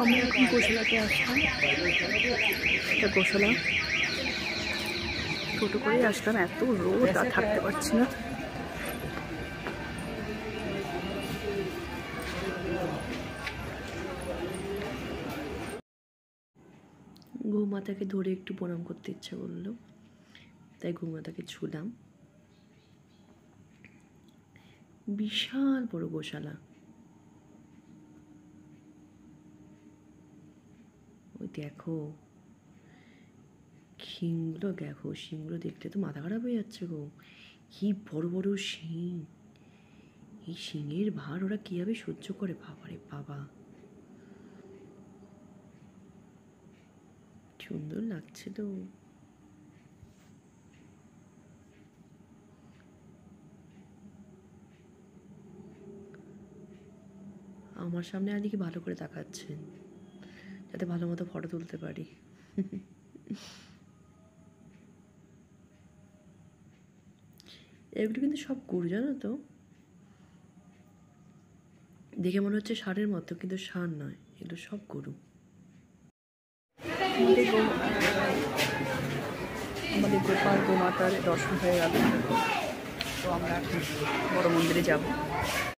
আমি এখন গোশালাতে আসলাম, এটা গোশালা, টোটো করেই আসলাম। এত রোদ আর থাকতে পারছি না। গোমাতাকে ধরে একটু প্রণাম করতে ইচ্ছা করলো, তাই গোমাতাকে ছুলাম। বিশাল বড় গোশালা, ওই দেখো শিংগুলো, দেখো শিংগুলো দেখলে তো মাথা খারাপ হয়ে যাচ্ছে গো। কি বড় বড় শিং, এই শিংয়ের ভার ওরা কিভাবে সহ্য করে, বাবারে বাবা, সুন্দর লাগছে তো। আমার সামনে আর কি ভালো করে তাকাচ্ছেন, যাতে ভালো মতো ফটো তুলতে পারি। এগুলো কিন্তু সব গরু, জানো তো, দেখে মনে হচ্ছে ষাঁড়ের মতো, কিন্তু ষাঁড় নয়, এগুলো সব গরু। আমাদের গোপাল গোমাতার দর্শন হয়ে গেল, তো আমরা এখন বড় মন্দিরে যাব।